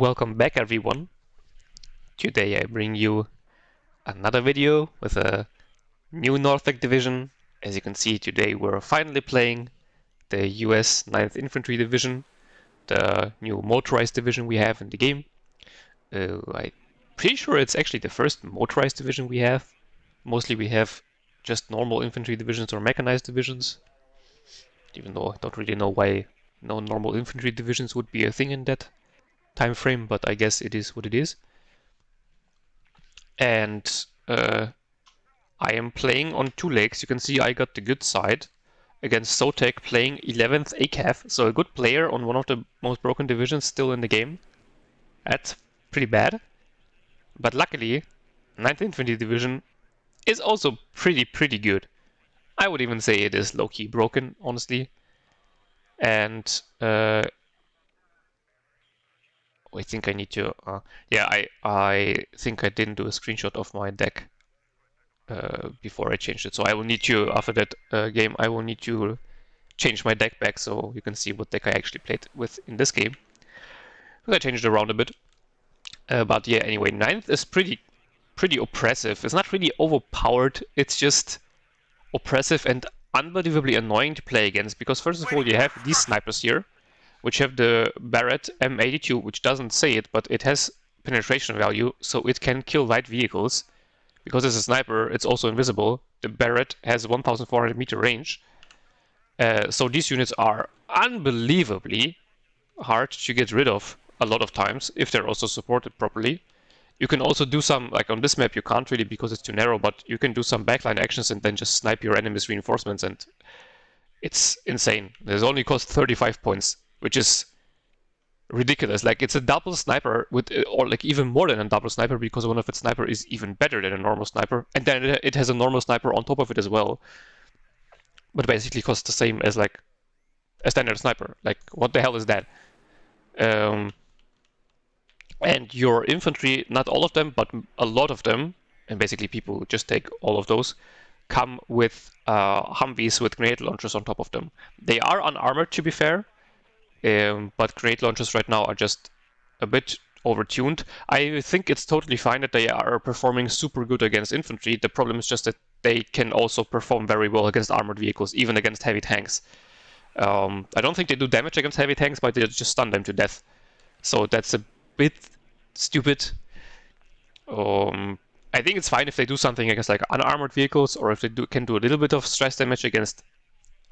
Welcome back everyone. Today I bring you another video with a new NORTHAG division. As you can see, today we're finally playing the US 9th Infantry Division, the new motorized division we have in the game. I'm pretty sure it's actually the first motorized division we have. Mostly we have just normal infantry divisions or mechanized divisions, even though I don't really know why no normal infantry divisions would be a thing in that time frame, but I guess it is what it is. And I am playing on two legs. You can see I got the good side against Sotek playing 11th ACAV, so a good player on one of the most broken divisions still in the game. That's pretty bad. But luckily, 9th Infantry Division is also pretty good. I would even say it is low-key broken, honestly. And I think I need to... I think I didn't do a screenshot of my deck before I changed it. So I will need to, after that game, I will need to change my deck back so you can see what deck I actually played with in this game. Because I changed it around a bit. But yeah, anyway, 9th is pretty oppressive. It's not really overpowered, it's just oppressive and unbelievably annoying to play against. Because first of all, you have these snipers here, which have the Barrett M82, which doesn't say it, but it has penetration value, so it can kill light vehicles. Because it's a sniper, it's also invisible. The Barrett has 1,400 meter range. So these units are unbelievably hard to get rid of a lot of times, if they're also supported properly. You can also do some, like on this map you can't really because it's too narrow, but you can do some backline actions and then just snipe your enemy's reinforcements, and it's insane. This only costs 35 points, which is ridiculous. Like, it's a double sniper with, or like even more than a double sniper, because one of its sniper is even better than a normal sniper, and then it has a normal sniper on top of it as well. But basically costs the same as like a standard sniper. Like, what the hell is that? And your infantry, not all of them, but a lot of them, and basically people just take all of those, come with Humvees with grenade launchers on top of them. They are unarmored, to be fair. But grenade launchers right now are just a bit overtuned. I think it's totally fine that they are performing super good against infantry. The problem is just that they can also perform very well against armored vehicles, even against heavy tanks. I don't think they do damage against heavy tanks, but they just stun them to death. So that's a bit stupid. I think it's fine if they do something against like unarmored vehicles, or if they can do a little bit of stress damage against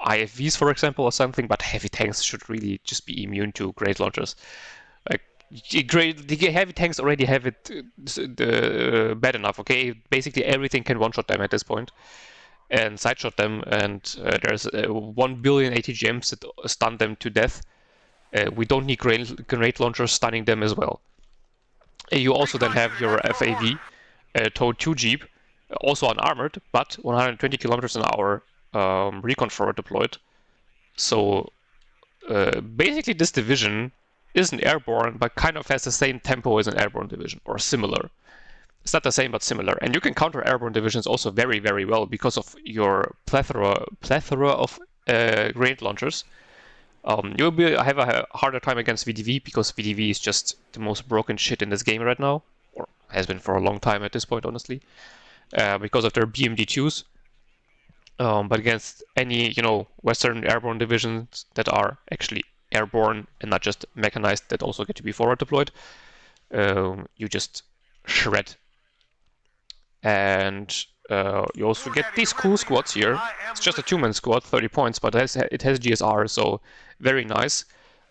IFVs, for example, or something, but heavy tanks should really just be immune to grenade launchers. Like, the heavy tanks already have it bad enough, okay? Basically everything can one-shot them at this point, and side-shot them, and there's 1 billion ATGMs that stun them to death. We don't need grenade launchers stunning them as well. You also then have your FAV, Towed 2 Jeep, also unarmored, but 120 kilometers an hour recon forward deployed. So basically this division isn't airborne, but kind of has the same tempo as an airborne division, or similar. It's not the same, but similar. And you can counter airborne divisions also very well because of your plethora of grenade launchers. You'll have a harder time against VDV because VDV is just the most broken shit in this game right now, or has been for a long time at this point, honestly, because of their BMD2s. But against any, Western airborne divisions that are actually airborne and not just mechanized that also get to be forward deployed, you just shred. And you also get these cool squads here. It's just a 2-man squad, 30 points, but it has GSR, so very nice.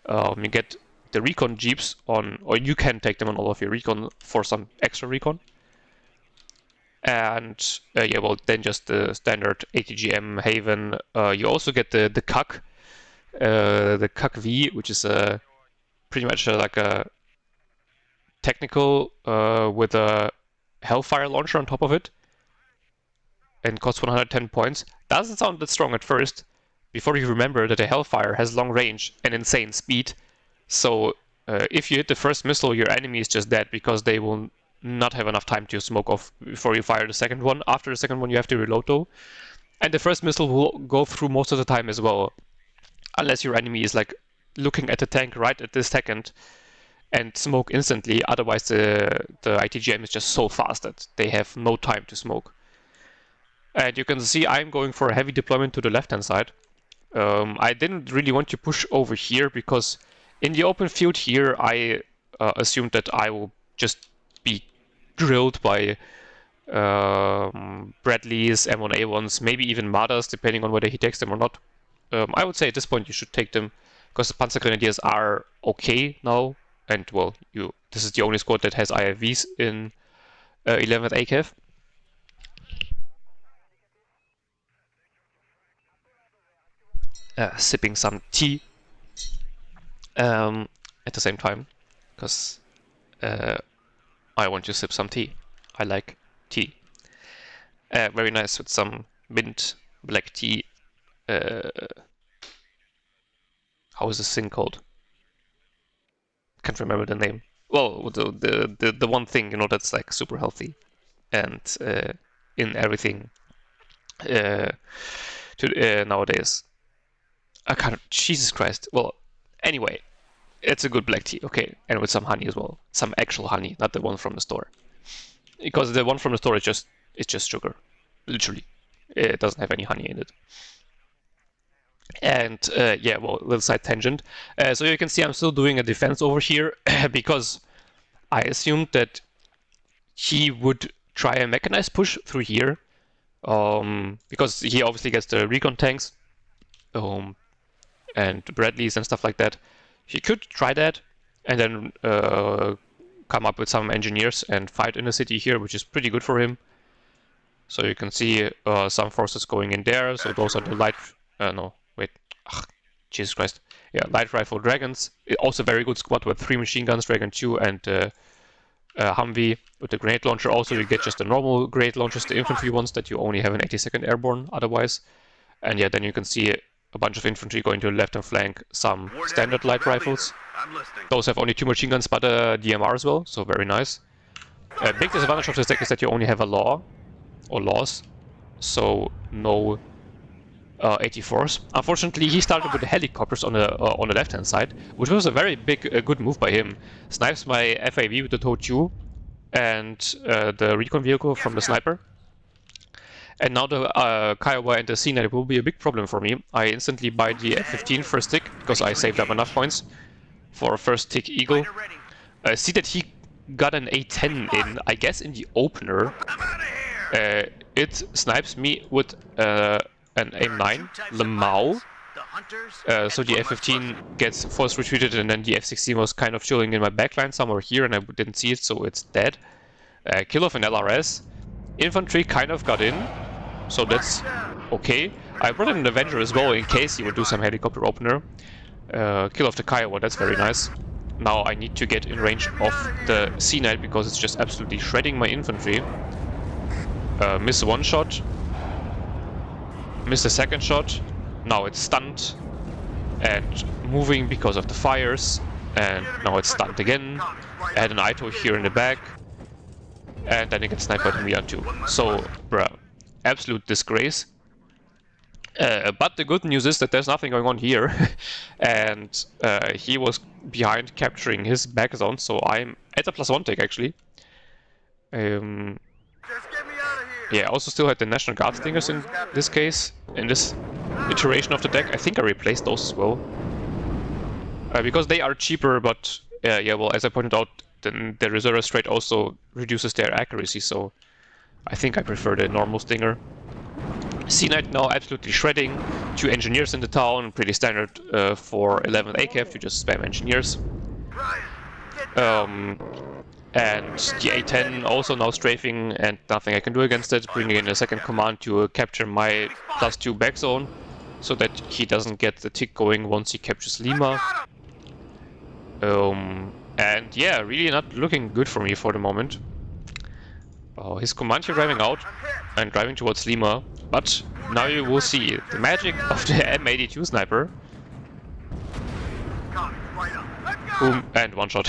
You get the recon jeeps on, or you can take them on all of your recon for some extra recon. And then just the standard ATGM Haven. You also get the CUC, the CUC V, which is pretty much like a technical with a Hellfire launcher on top of it, and costs 110 points. Doesn't sound that strong at first, before you remember that a Hellfire has long range and insane speed. So if you hit the first missile, your enemy is just dead because they will not have enough time to smoke off before you fire the second one. After the second one, you have to reload though. And the first missile will go through most of the time as well, unless your enemy is like looking at the tank right at this second and smoke instantly. Otherwise, the ITGM is just so fast that they have no time to smoke. And you can see I'm going for a heavy deployment to the left-hand side. I didn't really want to push over here because in the open field here, I assumed that I will just be drilled by Bradleys, M1A1s, maybe even Mardas, depending on whether he takes them or not. I would say at this point you should take them because the Panzer Grenadiers are okay now, and well, this is the only squad that has IFVs in 11th ACAV. Sipping some tea at the same time because I want to sip some tea. I like tea. Very nice with some mint black tea. How is this thing called? Can't remember the name. Well, the one thing, you know, that's like super healthy and in everything nowadays. I can't. Jesus Christ. Well, anyway, it's a good black tea, okay, and with some honey as well, some actual honey, not the one from the store, because the one from the store is just sugar, literally. It doesn't have any honey in it. And yeah, well, little side tangent. So you can see I'm still doing a defense over here because I assumed that he would try a mechanized push through here, because he obviously gets the recon tanks and Bradleys and stuff like that. He could try that and then come up with some engineers and fight in the city here, which is pretty good for him. So you can see some forces going in there. So those are the light... no, wait. Ugh, Jesus Christ. Yeah, light rifle dragons. Also very good squad with 3 machine guns, Dragon 2 and Humvee with the grenade launcher. Also you get just the normal grenade launchers, the infantry ones that you only have an 82nd airborne otherwise. And yeah, then you can see a bunch of infantry going to the left and flank, some standard light rifles. Those have only 2 machine guns, but a DMR as well, so very nice. A big disadvantage of this deck is that you only have a law, or laws, so no 84s. Unfortunately, he started with the helicopters on the left-hand side, which was a very big, good move by him. Snipes my FAV with the TOW 2 and the recon vehicle from the sniper. And now the Kiowa and the CNET will be a big problem for me. I instantly buy the F-15 first tick, because I saved up enough points for a first tick Eagle. See that he got an A-10 in, I guess in the opener. It snipes me with an AIM-9, Lemao. So the F-15 gets force retreated, and then the F-16 was kind of chilling in my backline somewhere here, and I didn't see it, so it's dead. Kill of an LRS. Infantry kind of got in, so that's okay. I brought in an Avenger as well in case he would do some helicopter opener. Kill of the Kiowa, that's very nice. Now I need to get in range of the CNET because it's just absolutely shredding my infantry. Miss one shot. Miss the second shot. Now it's stunned and moving because of the fires. And now it's stunned again. I had an Ito here in the back. And then it gets sniped by me on 2. So, bruh, absolute disgrace. But the good news is that there's nothing going on here. And he was behind capturing his back zone, so I'm at a +1 take actually. Yeah, I also still had the National Guard stingers in this case, in this iteration of the deck. I think I replaced those as well. Because they are cheaper, but yeah, well, as I pointed out, then the reserve rate also reduces their accuracy, so I think I prefer the normal stinger. CNET now absolutely shredding. 2 engineers in the town, pretty standard for 11th ACAV, you just spam engineers. And the A-10 also now strafing, and nothing I can do against it, bringing in a second command to capture my +2 back zone, so that he doesn't get the tick going once he captures Lima. And yeah, really not looking good for me for the moment. Oh, his command here driving out and driving towards Lima, but now you will see the magic of the M82 sniper. Boom, and one shot.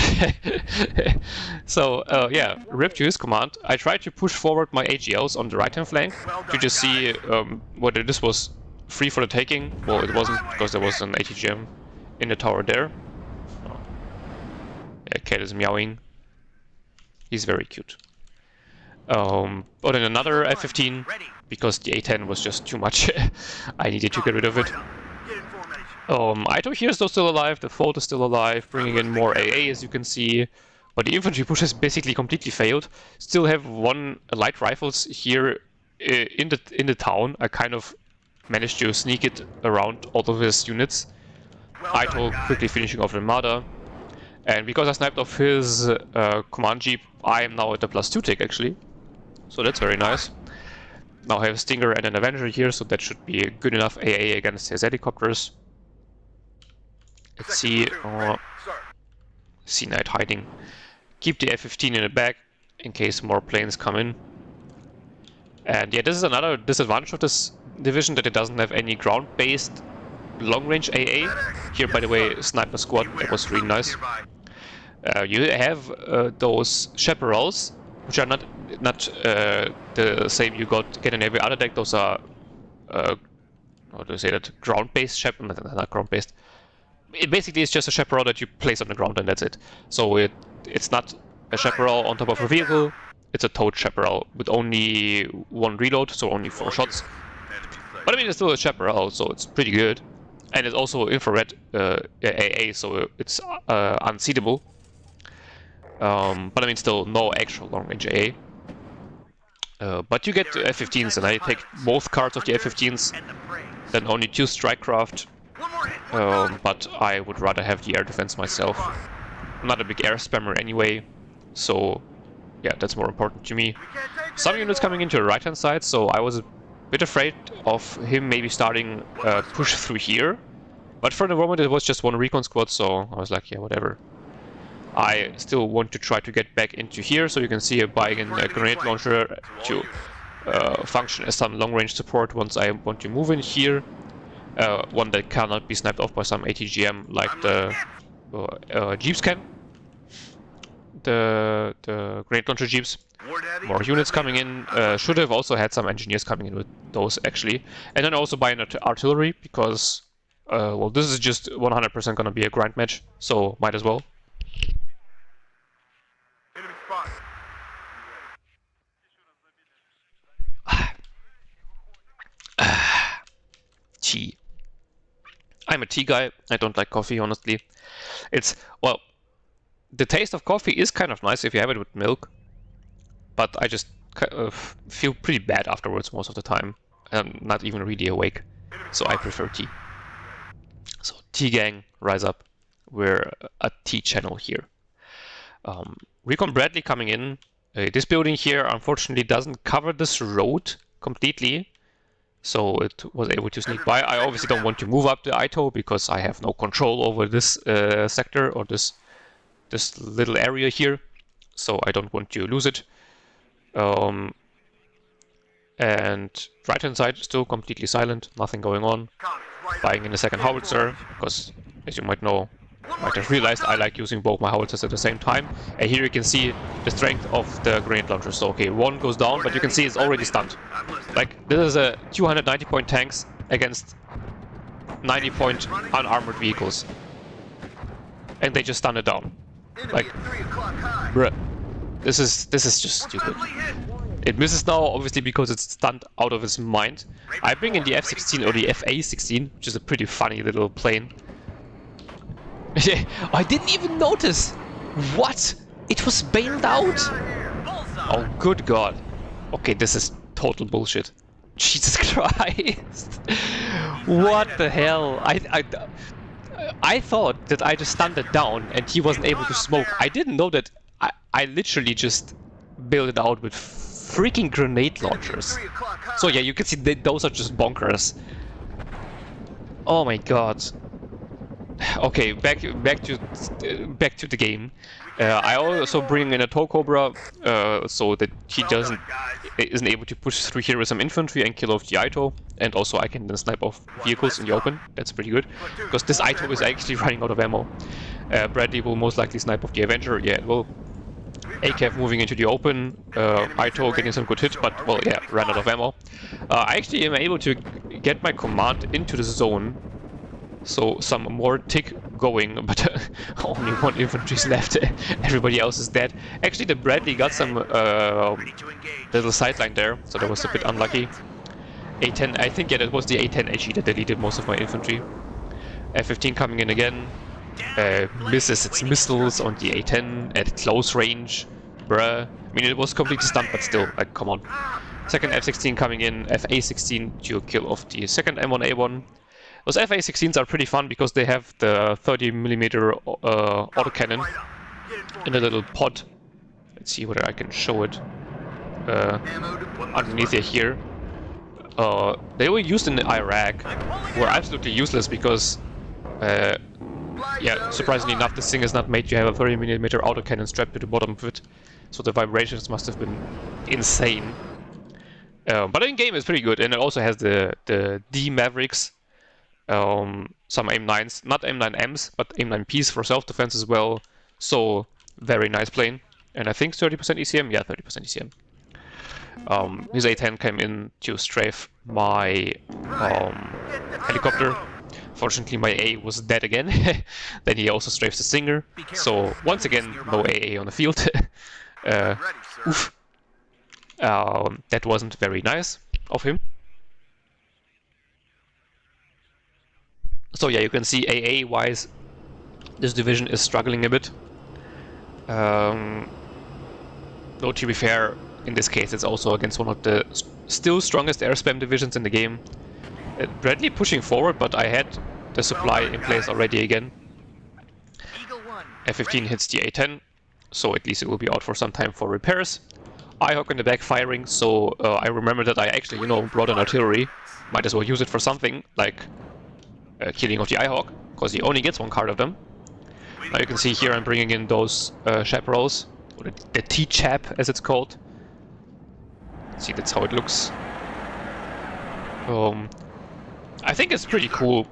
So yeah, rip to his command. I tried to push forward my AGLs on the right hand flank to just see whether this was free for the taking. Well, it wasn't, because there was an ATGM in the tower there. Cat is meowing. He's very cute. But in another F-15, because the A-10 was just too much, I needed to get rid of it. Ito here is still alive, the Fold is still alive, bringing in more AA as you can see. But the infantry push has basically completely failed. Still have one light rifles here in the town. I kind of managed to sneak it around all of his units. Ito quickly finishing off the Armada. And because I sniped off his command jeep, I am now at the +2 tick actually. So that's very nice. Now I have a Stinger and an Avenger here, so that should be good enough AA against his helicopters. Let's see. Sea Knight hiding. Keep the F-15 in the back in case more planes come in. And yeah, this is another disadvantage of this division, that it doesn't have any ground-based long-range AA. Here, by the way, Sniper Squad, that was really nice. You have those chaparrals, which are not the same you get in every other deck. Those are, how do you say that, ground-based chaparral, not ground-based. It basically is just a chaparral that you place on the ground and that's it. So it's not a chaparral on top of a vehicle, it's a towed chaparral with only one reload, so only 4 shots. But I mean, it's still a chaparral, so it's pretty good. And it's also infrared AA, so it's unseatable. But I mean, still no actual long-range AA. But you get the F-15s, and I take both cards of the F-15s, then only 2 strikecraft. But I would rather have the air defense myself. I'm not a big air spammer anyway, so yeah, that's more important to me. Some units coming into the right-hand side, so I was a bit afraid of him maybe starting push through here. But for the moment it was just one recon squad, so I was like, yeah, whatever. I still want to try to get back into here, so you can see I'm buying a grenade launcher to function as some long-range support once I want to move in here. One that cannot be sniped off by some ATGM like the Jeeps can. The grenade launcher Jeeps. More units coming in. Should have also had some engineers coming in with those actually. And then also buy an artillery because, well, this is just 100% gonna be a grind match, so might as well. Tea. I'm a tea guy. I don't like coffee, honestly. It's, well, the taste of coffee is kind of nice if you have it with milk, but I just feel pretty bad afterwards most of the time. I'm not even really awake, so I prefer tea. So tea gang, rise up. We're a tea channel here. Recon Bradley coming in. This building here unfortunately doesn't cover this road completely, so it was able to sneak by. I obviously don't want to move up the Ito because I have no control over this sector or this little area here, so I don't want to lose it. And right hand side still completely silent, nothing going on. Buying in a second howitzer because, as you might know, might have realized I like using both my howitzers at the same time. And here you can see the strength of the grenade launcher. So okay, one goes down, but you can see it's already stunned. Like, this is a 290 point tanks against 90 point unarmored vehicles, and they just stun it down. Like, bruh, this is just stupid. It misses now, obviously, because it's stunned out of its mind. I bring in the F-16 or the FA-16, which is a pretty funny little plane. I didn't even notice! What? It was bailed out? Oh, good god. Okay, this is total bullshit. Jesus Christ. What the hell? I thought that I just stunned it down and he wasn't able to smoke. I didn't know that I literally just bailed it out with freaking grenade launchers. So yeah, you can see that those are just bonkers. Oh my god. Okay, back to the game. I also bring in a tow cobra so that he isn't able to push through here with some infantry and kill off the Ito, and also I can then snipe off vehicles in the open. That's pretty good because this Ito is actually running out of ammo. Bradley will most likely snipe off the Avenger. Yeah, it will. ACAV moving into the open, Ito getting some good hit, but well, yeah, ran out of ammo. I actually am able to get my command into the zone So some more tick going, but only one infantry is left. Everybody else is dead. Actually, the Bradley got some little sideline there, so that was a bit unlucky. A10, I think, yeah, that was the A10 actually that deleted most of my infantry. F15 coming in again. Misses its missiles on the A10 at close range. Bruh. I mean, it was completely stunned, but still, like, come on. Second F16 coming in, FA16 to kill off the second M1A1. Those FA16s are pretty fun because they have the 30mm autocannon in a little pod. Let's see whether I can show it underneath here. They were used in Iraq, were absolutely useless because, yeah, surprisingly enough, this thing is not made to have a 30mm autocannon strapped to the bottom of it, so the vibrations must have been insane. But in game it's pretty good, and it also has the D Mavericks, some AIM-9s, not AIM-9Ms, but AIM-9Ps for self-defense as well. So very nice plane, and I think 30% ECM. Yeah, 30% ECM. His A10 came in to strafe my helicopter. Fortunately, my A was dead again. Then he also strafes the Stinger. So once again, no AA on the field. Oof. That wasn't very nice of him. So yeah, you can see AA-wise, this division is struggling a bit. Though to be fair, in this case it's also against one of the still strongest air spam divisions in the game. Bradley pushing forward, but I had the supply in place already again. F15 hits the A10, so at least it will be out for some time for repairs. IHawk in the back firing, so I remember that I actually, you know, brought an artillery. Might as well use it for something, like killing off the IHawk, because he only gets one card of them. Now you can see here I'm bringing in those chaparrals, or the T-chap as it's called. See, that's how it looks. I think it's pretty cool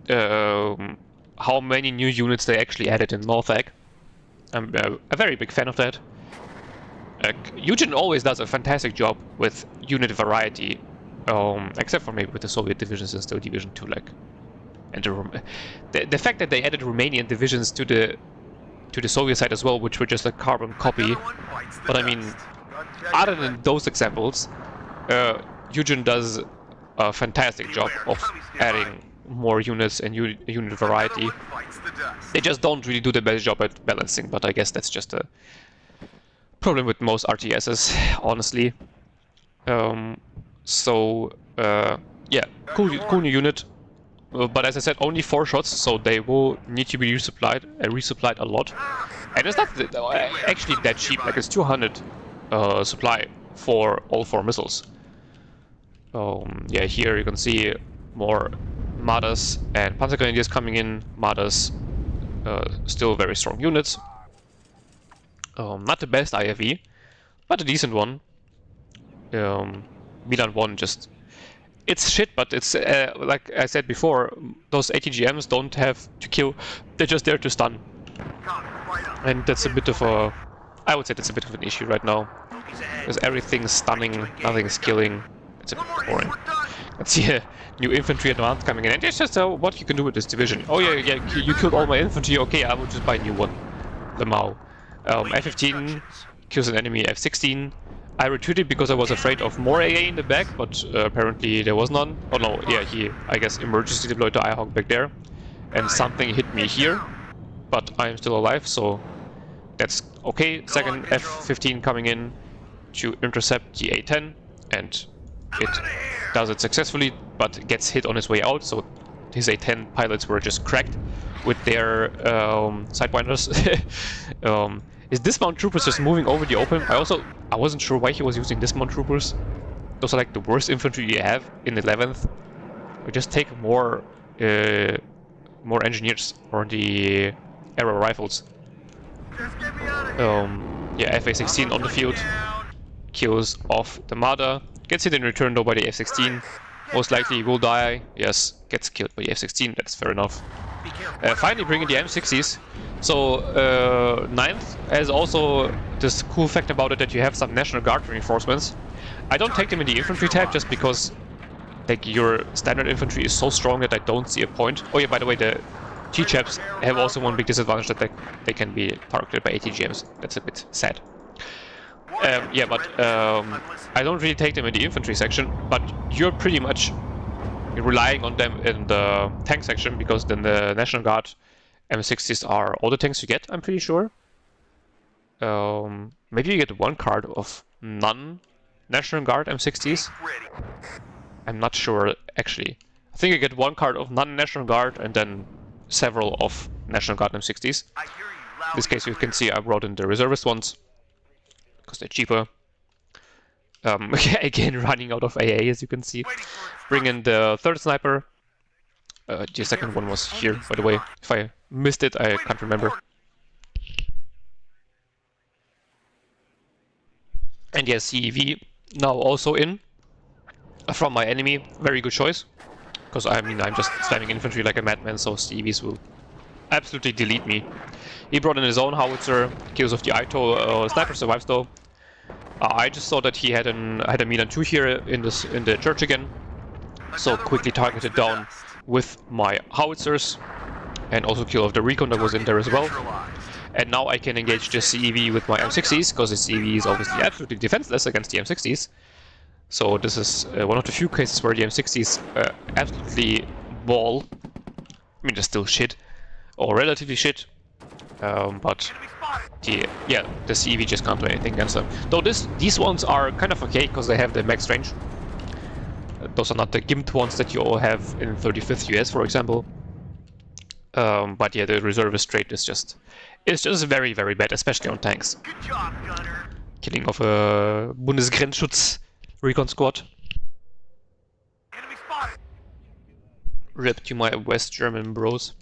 how many new units they actually added in NORTHAG. I'm a very big fan of that. Eugen always does a fantastic job with unit variety, except for maybe with the Soviet divisions and still Division 2, like. And the fact that they added Romanian divisions to the Soviet side as well, which were just a carbon copy. But I mean, other than those examples, Eugen does a fantastic job of adding more units and unit variety. They just don't really do the best job at balancing, but I guess that's just a problem with most RTSs, honestly. Yeah, cool new unit. But as I said, only 4 shots, so they will need to be resupplied a lot. And it's not actually that cheap, like it's 200 supply for all 4 missiles. Yeah, here you can see more Mardas and Panzergrenadiers coming in. Mardas, still very strong units. Not the best IFE, but a decent one. Milan 1 just... It's shit, but it's, like I said before, those ATGMs don't have to kill, they're just there to stun. And that's a bit of a... I would say that's a bit of an issue right now. Because everything's stunning, nothing's killing. It's a bit boring. Let's see a new infantry advance coming in. And it's just what you can do with this division. Oh yeah, you killed all my infantry, okay, I will just buy a new one. The Mao. F15 kills an enemy F16. I retreated because I was afraid of more AA in the back, but apparently there was none. Oh no, yeah, he, I guess, emergency deployed the IHawk back there. And something hit me here, but I'm still alive, so that's okay. Second F15 coming in to intercept the A10, and it does it successfully, but gets hit on his way out, so his A10 pilots were just cracked with their sidewinders. His dismount troopers just moving over the open. I wasn't sure why he was using dismount troopers. Those are like the worst infantry you have in 11th. We just take more engineers or the arrow rifles. Yeah, FA16 on the field kills off the Marder. Gets hit in return though by the F16. Most likely he will die. Yes, gets killed by the F16. That's fair enough. Finally bringing the M60s. So 9th has also this cool fact about it that you have some National Guard reinforcements. I don't take them in the infantry tab just because Like, your standard infantry is so strong that I don't see a point. Oh yeah, by the way, the T-chaps have also one big disadvantage, that they can be targeted by ATGMs. That's a bit sad. Yeah, but I don't really take them in the infantry section, but you're pretty much relying on them in the tank section, because then the National Guard M60s are all the tanks you get, I'm pretty sure. Maybe you get one card of non-National Guard M60s. I'm not sure, actually. I think you get one card of non-National Guard and then several of National Guard M60s. In this case, you can see I brought in the reservist ones, because they're cheaper. Again, running out of AA, as you can see. Bring in the third sniper. The second one was here, by the way. If I missed it, I can't remember. And yeah, CEV now also in from my enemy. Very good choice, because I mean, I'm just slamming infantry like a madman, so CEVs will absolutely delete me. He brought in his own howitzer, kills off the Ito. Sniper survives though. I just saw that he had a Milan 2 here in the church again, so quickly targeted down with my howitzers, and also kill off the recon that was in there as well. And now I can engage the CEV with my M60s, because the CEV is obviously absolutely defenseless against the M60s. So this is one of the few cases where the M60s absolutely ball. I mean, they're still shit, or relatively shit, but the CEV just can't do anything against them. Though these ones are kind of okay, because they have the max range. Those are not the gimped ones that you all have in 35th US, for example. But yeah, the reservist trait is just very, very bad, especially on tanks. Good job, Gunner. Killing off a Bundesgrenzschutz recon squad. Enemy spotted. Rip to my West German bros.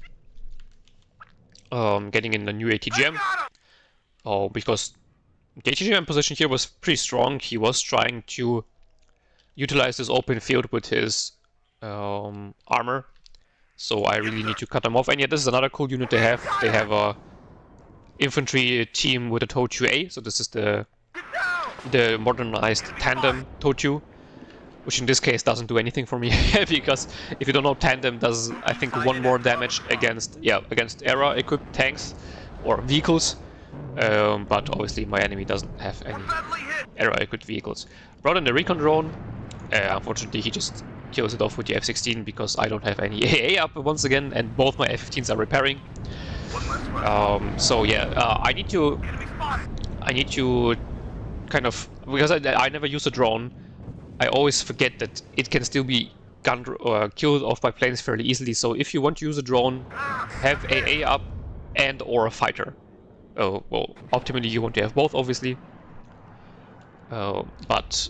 Getting in the new ATGM. Oh, because the ATGM position here was pretty strong. He was trying to utilize this open field with his armor. So I really need to cut them off. And yeah, this is another cool unit they have. They have a infantry team with a TOW 2A. So this is the modernized tandem TOW 2, which in this case doesn't do anything for me, because if you don't know, tandem does, I think, one more damage against era equipped tanks or vehicles. But obviously my enemy doesn't have any era equipped vehicles. Brought in the recon drone. Unfortunately, he just kills it off with the F-16, because I don't have any AA up once again, and both my F-15s are repairing. So yeah, I need to kind of, because I never use a drone, I always forget that it can still be gunned or killed off by planes fairly easily. So if you want to use a drone, have AA up and or a fighter. Oh, well, optimally you want to have both, obviously. But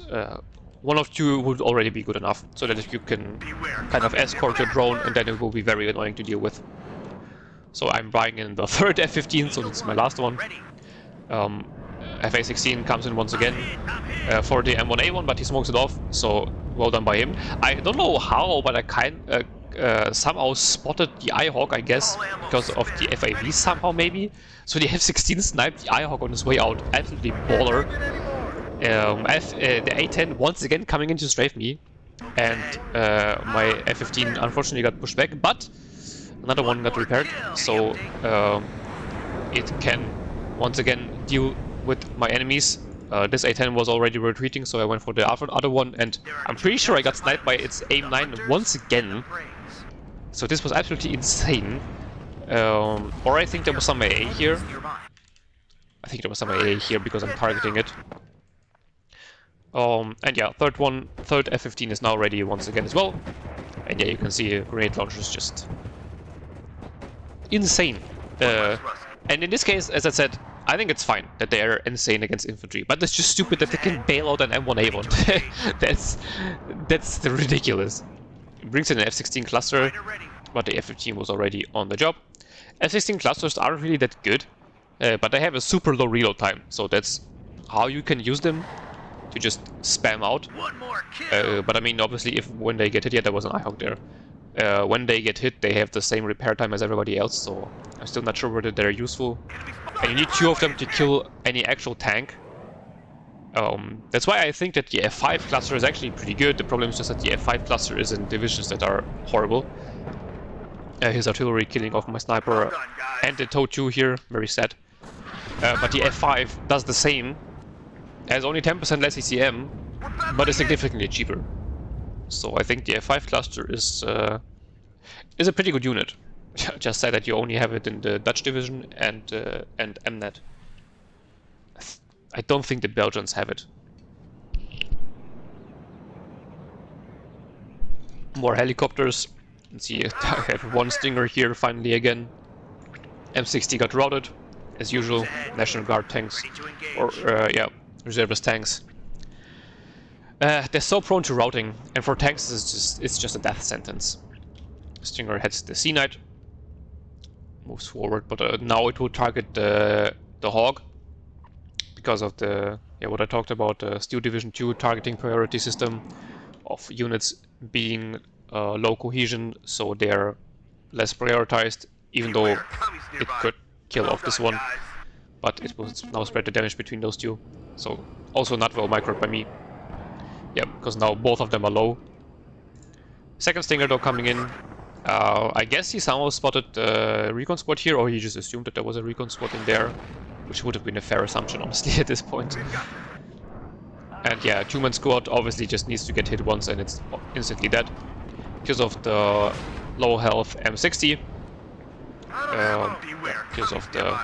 one of two would already be good enough, so that you can kind of escort your drone, and then it will be very annoying to deal with. So I'm buying in the third F-15, so this is my last one. FA-16 comes in once again for the M1A1, but he smokes it off, so well done by him. I don't know how, but I somehow spotted the IHawk, I guess, because of the FAV somehow, maybe. So the F-16 sniped the IHawk on his way out, absolutely baller. The A-10 once again coming in to strafe me, and my F-15 unfortunately got pushed back, but another one got repaired, so it can once again deal with my enemies. This A-10 was already retreating, so I went for the other one, and I'm pretty sure I got sniped by its AIM-9 once again. So this was absolutely insane. Or I think there was some AA here. I think there was some AA here because I'm targeting it. And yeah, third F-15 is now ready once again as well. And yeah, you can see grenade launchers just insane. And in this case, as I said, I think it's fine that they are insane against infantry, but it's just stupid that they can bail out an M1A1. that's ridiculous. It brings in an F-16 cluster, but the F-15 was already on the job. F-16 clusters aren't really that good, but they have a super low reload time, so that's how you can use them, to just spam out. But I mean, obviously, when they get hit, yeah, there was an IHawk there. When they get hit, they have the same repair time as everybody else, so I'm still not sure whether they're useful. And you need two of them to kill any actual tank. That's why I think that the F5 cluster is actually pretty good. The problem is just that the F5 cluster is in divisions that are horrible. His artillery killing off my sniper and the TOW 2 here, very sad. But the F5 does the same, has only 10% less ECM, but is significantly cheaper. So I think the F5 cluster is a pretty good unit. Just say that you only have it in the Dutch division and MNet. I don't think the Belgians have it. More helicopters. Let's see, I have one Stinger here finally again. M60 got routed, as usual. National Guard tanks, or yeah, reservist tanks. They're so prone to routing, and for tanks it's just a death sentence. Stinger heads the Sea Knight, moves forward, but now it will target the Hawk because of the what I talked about, the Steel Division 2 targeting priority system of units being low cohesion, so they're less prioritized, even though it could kill off this one, but it will now spread the damage between those two. So also not well microed by me. Yeah, because now both of them are low. Second Stinger though coming in. I guess he somehow spotted the recon squad here, or he just assumed that there was a recon squad in there, which would have been a fair assumption, honestly, at this point. And yeah, two-man squad obviously just needs to get hit once and it's instantly dead. Because of the low health M60. Because of the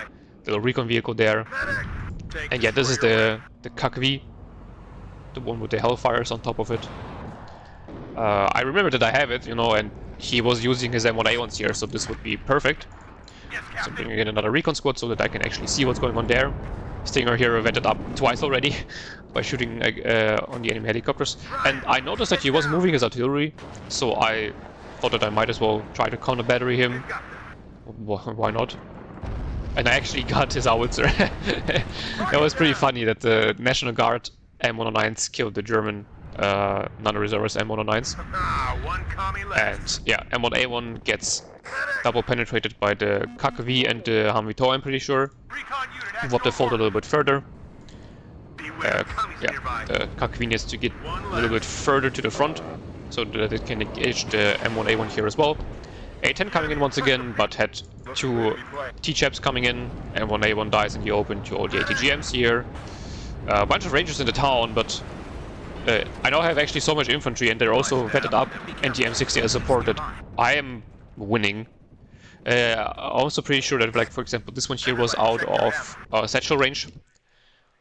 little recon vehicle there. And yeah, this is the Cavalry, the one with the Hellfires on top of it. I remember that I have it, you know, and he was using his M1A1s here, so this would be perfect. So I'm bringing in another recon squad so that I can actually see what's going on there. Stinger here vented up twice already by shooting on the enemy helicopters. And I noticed that he was moving his artillery, so I thought that I might as well try to counter battery him. Why not? And I actually got his howitzer. That was pretty funny that the National Guard M109s killed the German non-reservist M109s. And yeah, M1A1 gets double penetrated by the KV and the Humvee TOW, I'm pretty sure. Move up the fold a little bit further. Yeah, the KV needs to get a little bit further to the front so that it can engage the M1A1 here as well. A10 coming in once again, but had two T-Chaps coming in. M1A1 dies in the open to all the ATGMs here. A bunch of Rangers in the town, but I now have actually so much infantry and they're also vetted up and the M60 is supported. I am winning. I'm also pretty sure that, like, for example, this one here was out of satchel range.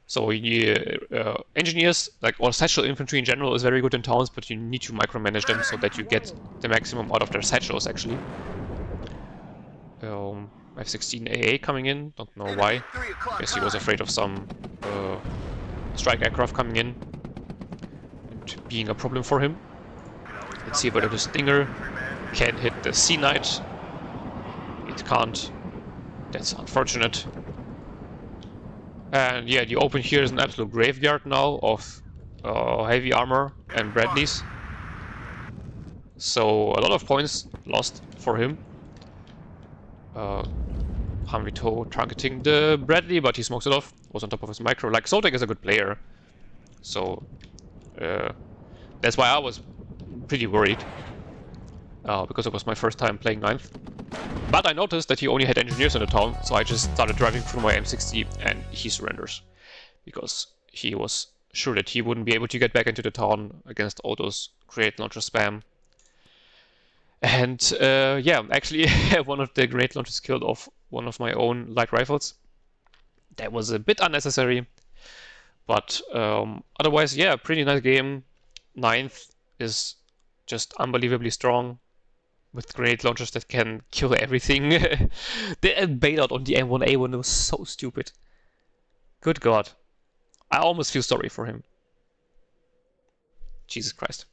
So engineers, like, or satchel infantry in general is very good in towns, but you need to micromanage them so that you get the maximum out of their satchels, actually. F-16 AA coming in, don't know why. Guess he was afraid of some strike aircraft coming in and being a problem for him. Let's see whether the Stinger can hit the Sea Knight. It can't. That's unfortunate. And yeah, the open here is an absolute graveyard now of heavy armor and Bradleys. So a lot of points lost for him. Humvee TOW targeting the Bradley, but he smokes it off. Was on top of his micro. Like, Soltec is a good player. So that's why I was pretty worried. Because it was my first time playing 9th. But I noticed that he only had engineers in the town, so I just started driving through my M60 and he surrenders. Because he was sure that he wouldn't be able to get back into the town against all those grenade launcher spam. And yeah, actually one of the grenade launchers killed off one of my own light rifles. That was a bit unnecessary. But otherwise, yeah, pretty nice game. 9th is just unbelievably strong. With grenade launchers that can kill everything. The bailout on the M1A1 was so stupid. Good God. I almost feel sorry for him. Jesus Christ.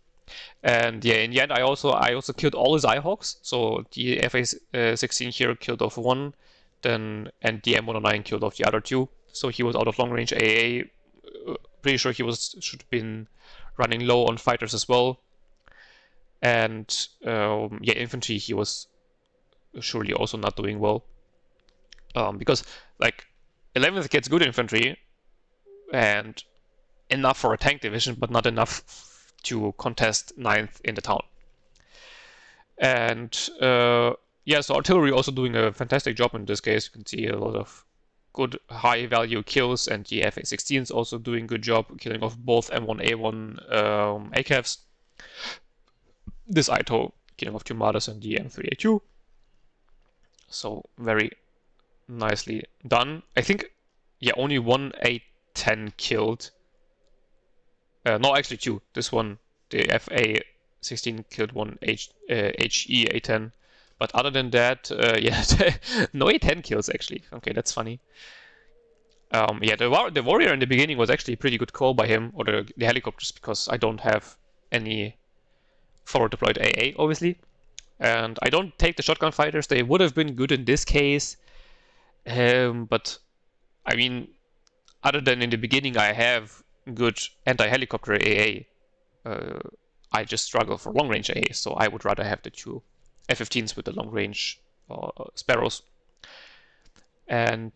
And yeah, in the end I also killed all his Eyehawks. So the FA-16 here killed off one, and the M109 killed off the other two. So he was out of long range AA. Pretty sure he should have been running low on fighters as well. And yeah, infantry he was surely also not doing well, because like 11th gets good infantry, and enough for a tank division, but not enough to contest 9th in the town. And yeah, so artillery also doing a fantastic job in this case. You can see a lot of good high value kills, and the FA-16 is also doing good job killing off both M1A1 ACAVs. This ITO killing off 2 Martyrs and the M3A2. So very nicely done. I think, yeah, only one A10 killed. No, actually 2. This one, the FA-16 killed one HE A10. But other than that, yeah, no A10 kills actually. Okay, that's funny. Yeah, the warrior in the beginning was actually a pretty good call by him, or the helicopters, because I don't have any forward deployed AA, obviously. And I don't take the shotgun fighters. They would have been good in this case. But, I mean, other than in the beginning I have good anti-helicopter AA, I just struggle for long-range AA, so I would rather have the 2 F-15s with the long-range Sparrows. And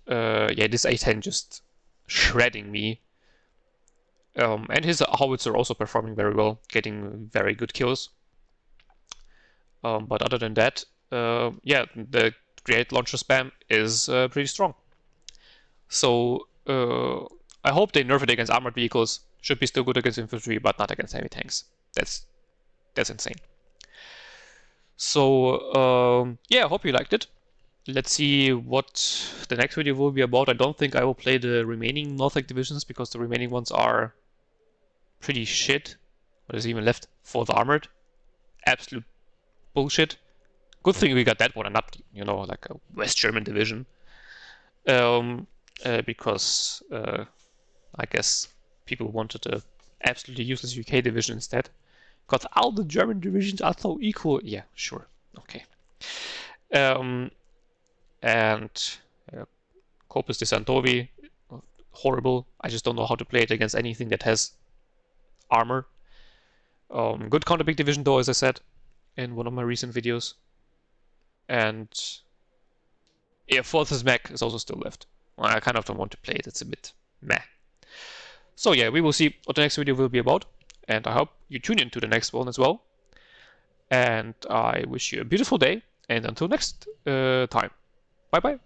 yeah, this A-10 just shredding me. And his howitzer also performing very well, getting very good kills. But other than that, yeah, the grenade launcher spam is pretty strong. So I hope they nerf it against armored vehicles. Should be still good against infantry, but not against heavy tanks. That's insane. So yeah, I hope you liked it. Let's see what the next video will be about. I don't think I will play the remaining NORTHAG divisions, because the remaining ones are pretty shit. What is even left? 4th Armored. Absolute bullshit. Good thing we got that one and not, you know, like a West German division. Because I guess people wanted a absolutely useless UK division instead. Because all the German divisions are so equal. Yeah, sure. Okay. And Corpus de Santovi, horrible. I just don't know how to play it against anything that has armor. Good counter big division though, as I said in one of my recent videos. And yeah, 4th Mech is also still left. Well, I kind of don't want to play it. It's a bit meh. So yeah, we will see what the next video will be about. And I hope you tune in to the next one as well. And I wish you a beautiful day. And until next time. Bye bye.